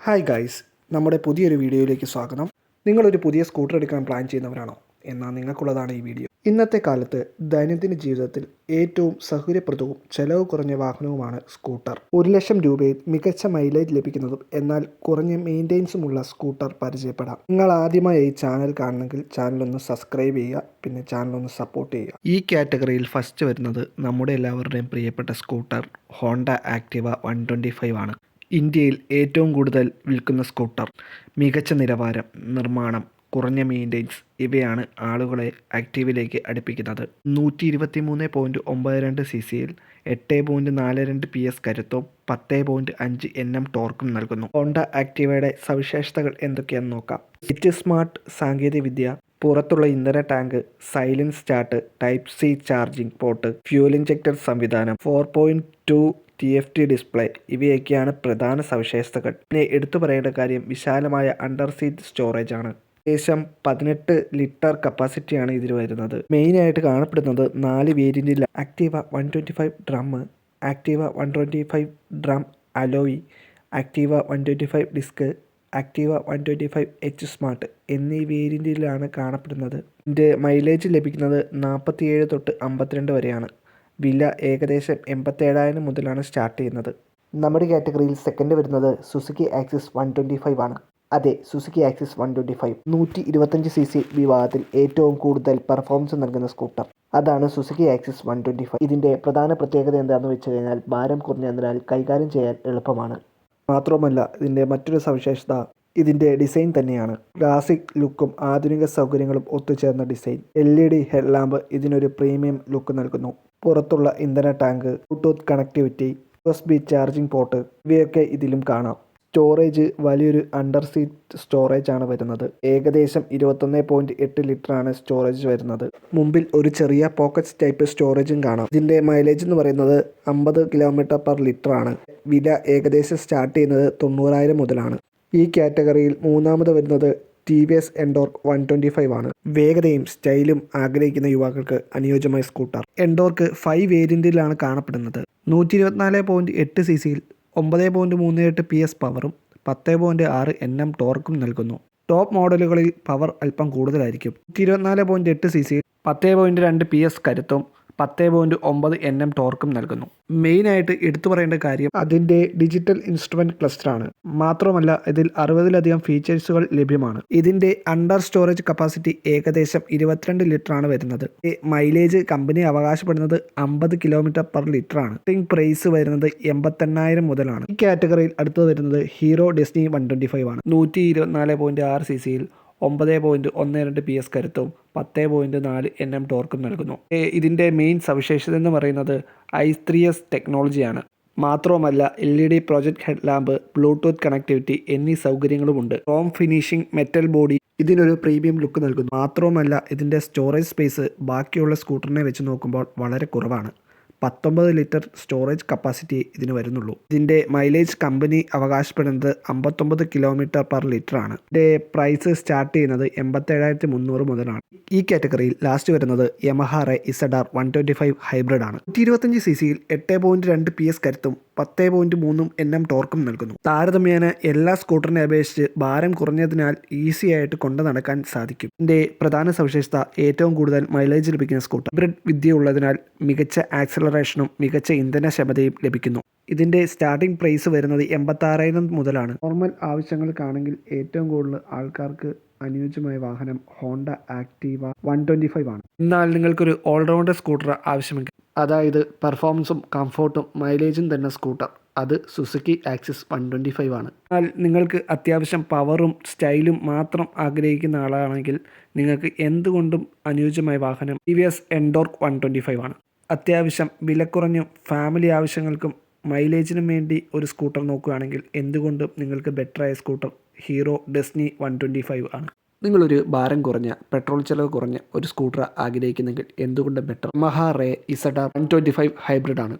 Hi guys, നമ്മുടെ പുതിയൊരു വീഡിയോയിലേക്ക് സ്വാഗതം. നിങ്ങളൊരു പുതിയ സ്കൂട്ടർ എടുക്കാൻ പ്ലാൻ ചെയ്യുന്നവരാണോ? എന്നാൽ നിങ്ങൾക്കുള്ളതാണ് ഈ വീഡിയോ. ഇന്നത്തെ കാലത്ത് ദൈനംദിന ജീവിതത്തിൽ ഏറ്റവും സൗകര്യപ്രദവും ചെലവ് കുറഞ്ഞ വാഹനവുമാണ് സ്കൂട്ടർ. 1,00,000 രൂപയിൽ മികച്ച മൈലേജ് ലഭിക്കുന്നതും എന്നാൽ കുറഞ്ഞ മെയിൻ്റെനൻസുമുള്ള സ്കൂട്ടർ പരിചയപ്പെടാം. നിങ്ങൾ ആദ്യമായി ഈ ചാനൽ കാണണമെങ്കിൽ ചാനലൊന്ന് സബ്സ്ക്രൈബ് ചെയ്യുക, പിന്നെ ചാനലൊന്ന് സപ്പോർട്ട് ചെയ്യുക. ഈ കാറ്റഗറിയിൽ ഫസ്റ്റ് വരുന്നത് നമ്മുടെ എല്ലാവരുടെയും പ്രിയപ്പെട്ട സ്കൂട്ടർ ഹോണ്ട ആക്ടിവ 125 ആണ്. ഇന്ത്യയിൽ ഏറ്റവും കൂടുതൽ വിൽക്കുന്ന സ്കൂട്ടർ. മികച്ച നിലവാരം, നിർമ്മാണം, കുറഞ്ഞ മെയിൻ്റെനൻസ് ഇവയാണ് ആളുകളെ ആക്റ്റീവിലേക്ക് അടുപ്പിക്കുന്നത്. 123.92 CCയിൽ 8.42 PS കരുത്തും 10.5 Nm ടോർക്കും നൽകുന്നു. ഹോണ്ട ആക്ടിവയുടെ സവിശേഷതകൾ എന്തൊക്കെയാണെന്ന് നോക്കാം. സ്മാർട്ട് സാങ്കേതികവിദ്യ, പുറത്തുള്ള ഇന്ധന tank, silence start, type C charging port, fuel injector സംവിധാനം, 4.2 TFT ഡിസ്പ്ലേ ഇവയൊക്കെയാണ് പ്രധാന സവിശേഷതകൾ. പിന്നെ എടുത്തു പറയേണ്ട കാര്യം വിശാലമായ അണ്ടർ സീറ്റ് സ്റ്റോറേജ് ആണ്. ഏകദേശം 18 ലിറ്റർ കപ്പാസിറ്റിയാണ് ഇതിൽ വരുന്നത്. മെയിനായിട്ട് കാണപ്പെടുന്നത് 4 വേരിയൻറ്റിൽ Activa 125 drum, Activa 125 drum alloy, Activa 125 disc, Activa 125 H smart എന്നീ വേരിയൻറ്റിലാണ് കാണപ്പെടുന്നത്. ഇതിൻ്റെ മൈലേജ് ലഭിക്കുന്നത് 47 തൊട്ട് 52 വരെയാണ്. വില ഏകദേശം 87,000 മുതലാണ് സ്റ്റാർട്ട് ചെയ്യുന്നത്. നമ്മുടെ കാറ്റഗറിയിൽ സെക്കൻഡ് വരുന്നത് സുസുക്കി ആക്സിസ് 125 ആണ്. അതെ, സുസുക്കി ആക്സിസ് 125 125 CC വിഭാഗത്തിൽ ഏറ്റവും കൂടുതൽ പെർഫോമൻസ് നൽകുന്ന സ്കൂട്ടർ. അതാണ് സുസുക്കി ആക്സിസ് 125. ഇതിൻ്റെ പ്രധാന പ്രത്യേകത എന്താണെന്ന് വെച്ച് കഴിഞ്ഞാൽ ഭാരം കുറഞ്ഞതിനാൽ കൈകാര്യം ചെയ്യാൻ എളുപ്പമാണ്. മാത്രമല്ല ഇതിൻ്റെ മറ്റൊരു സവിശേഷത ഇതിൻ്റെ ഡിസൈൻ തന്നെയാണ്. ക്ലാസിക് ലുക്കും ആധുനിക സൗകര്യങ്ങളും ഒത്തുചേർന്ന ഡിസൈൻ. LED ഹെഡ്ലാമ്പ് ഇതിനൊരു പ്രീമിയം ലുക്ക് നൽകുന്നു. പുറത്തുള്ള ഇന്ധന tank, Bluetooth connectivity, USB charging port ഇവയൊക്കെ ഇതിലും കാണാം. സ്റ്റോറേജ് വലിയൊരു അണ്ടർ സീറ്റ് സ്റ്റോറേജ് ആണ് വരുന്നത്. ഏകദേശം 21.8 ലിറ്ററാണ് സ്റ്റോറേജ് വരുന്നത്. മുമ്പിൽ ഒരു ചെറിയ പോക്കറ്റ് ടൈപ്പ് സ്റ്റോറേജും കാണാം. ഇതിൻ്റെ മൈലേജ് എന്ന് പറയുന്നത് 50 km/ലിറ്റർ ആണ്. വില ഏകദേശം സ്റ്റാർട്ട് ചെയ്യുന്നത് 90,000 മുതലാണ്. ഈ കാറ്റഗറിയിൽ മൂന്നാമത് വരുന്നത് TVS എൻഡോർക്ക് 125 ആണ്. വേഗതയും സ്റ്റൈലും ആഗ്രഹിക്കുന്ന യുവാക്കൾക്ക് അനുയോജ്യമായ സ്കൂട്ടർ. എൻഡോർക്ക് 5 വേരിയൻറ്റിലാണ് കാണപ്പെടുന്നത്. 124.8 CCയിൽ 9.38 PS പവറും 10.6 Nm ടോർക്കും നൽകുന്നു. ടോപ്പ് മോഡലുകളിൽ പവർ അല്പം കൂടുതലായിരിക്കും. 124.8 CCയിൽ 10.2 PS കരുത്തും 10.9 Nm ടോർക്കും നൽകുന്നു. മെയിനായിട്ട് എടുത്തു പറയേണ്ട കാര്യം അതിൻ്റെ ഡിജിറ്റൽ ഇൻസ്ട്രുമെൻറ്റ് ക്ലസ്റ്ററാണ്. മാത്രമല്ല ഇതിൽ 60ലധികം ഫീച്ചേഴ്സുകൾ ലഭ്യമാണ്. ഇതിൻ്റെ അണ്ടർ സ്റ്റോറേജ് കപ്പാസിറ്റി ഏകദേശം 22 ലിറ്ററാണ് വരുന്നത്. മൈലേജ് കമ്പനി അവകാശപ്പെടുന്നത് 50 km/ലിറ്റർ ആണ്. പ്രൈസ് വരുന്നത് 88,000 മുതലാണ്. ഈ കാറ്റഗറിയിൽ അടുത്ത് വരുന്നത് ഹീറോ ഡെസ്നി 125 ആണ്. 124.6 CCയിൽ 9.12 PS കരുത്തും 10.4 Nm ടോർക്കും നൽകുന്നു. ഇതിൻ്റെ മെയിൻ സവിശേഷത എന്ന് പറയുന്നത് i3S ടെക്നോളജിയാണ്. മാത്രവുമല്ല LED project head lamp, Bluetooth connectivity എന്നീ സൗകര്യങ്ങളുമുണ്ട്. ക്രോം ഫിനിഷിംഗ് മെറ്റൽ ബോഡി ഇതിനൊരു പ്രീമിയം ലുക്ക് നൽകുന്നു. മാത്രവുമല്ല ഇതിൻ്റെ സ്റ്റോറേജ് സ്പേസ് ബാക്കിയുള്ള സ്കൂട്ടറിനെ വെച്ച് നോക്കുമ്പോൾ വളരെ കുറവാണ്. 19 ലിറ്റർ സ്റ്റോറേജ് കപ്പാസിറ്റി ഇതിന് വരുന്നുള്ളൂ. ഇതിൻ്റെ മൈലേജ് കമ്പനി അവകാശപ്പെടുന്നത് 59 km/ലിറ്റർ ആണ്. ഇതിൻ്റെ പ്രൈസ് സ്റ്റാർട്ട് ചെയ്യുന്നത് 87,300 മുതലാണ്. ഈ കാറ്റഗറിയിൽ ലാസ്റ്റ് വരുന്നത് യമഹ റേ ZR 125 ഹൈബ്രിഡ് ആണ്. 125 CCയിൽ 8.2 PS കരുത്തും 10.3 Nm ടോർക്കും നൽകുന്നു. താരതമ്യേന എല്ലാ സ്കൂട്ടറിനെ അപേക്ഷിച്ച് ഭാരം കുറഞ്ഞതിനാൽ ഈസി ആയിട്ട് കൊണ്ടു നടക്കാൻ സാധിക്കും. ഇതിൻ്റെ പ്രധാന സവിശേഷത ഏറ്റവും കൂടുതൽ മൈലേജ് ലഭിക്കുന്ന സ്കൂട്ടർ. ഹൈബ്രിഡ് വിദ്യ ഉള്ളതിനാൽ മികച്ച ആക്സലറേഷനും മികച്ച ഇന്ധനക്ഷമതയും ലഭിക്കുന്നു. ഇതിൻ്റെ സ്റ്റാർട്ടിംഗ് പ്രൈസ് വരുന്നത് 86,000 മുതലാണ്. നോർമൽ ആവശ്യങ്ങൾക്കാണെങ്കിൽ ഏറ്റവും കൂടുതൽ ആൾക്കാർക്ക് അനുയോജ്യമായ വാഹനം ഹോണ്ട ആക്ടിവ 125 ആണ്. എന്നാൽ നിങ്ങൾക്കൊരു ഓൾറൗണ്ടർ സ്കൂട്ടർ ആവശ്യമെങ്കിൽ, അതായത് പെർഫോമൻസും കംഫോർട്ടും മൈലേജും തരുന്ന സ്കൂട്ടർ, അത് സുസുക്കി ആക്സിസ് 125 ആണ്. എന്നാൽ നിങ്ങൾക്ക് അത്യാവശ്യം പവറും സ്റ്റൈലും മാത്രം ആഗ്രഹിക്കുന്ന ആളാണെങ്കിൽ നിങ്ങൾക്ക് എന്തുകൊണ്ടും അനുയോജ്യമായ വാഹനം TVS എൻഡോർക്ക് 125 ആണ്. അത്യാവശ്യം വിലക്കുറഞ്ഞും ഫാമിലി ആവശ്യങ്ങൾക്കും മൈലേജിനും വേണ്ടി ഒരു സ്കൂട്ടർ നോക്കുകയാണെങ്കിൽ എന്തുകൊണ്ടും നിങ്ങൾക്ക് ബെറ്ററായ സ്കൂട്ടർ ഹീറോ ഡെസ്നി 125 ആണ്. നിങ്ങളൊരു ഭാരം കുറഞ്ഞ, പെട്രോൾ ചെലവ് കുറഞ്ഞ ഒരു സ്കൂട്ടർ ആഗ്രഹിക്കുന്നെങ്കിൽ എന്തുകൊണ്ട് better Yamaha Ray ZR 125 hybrid ആണ്.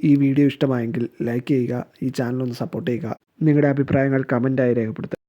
ഈ വീഡിയോ ഇഷ്ടമായെങ്കിൽ ലൈക്ക് ചെയ്യുക, ഈ ചാനൽ ഒന്ന് സപ്പോർട്ട് ചെയ്യുക, നിങ്ങളുടെ അഭിപ്രായങ്ങൾ കമൻറ്റായി രേഖപ്പെടുത്തുക.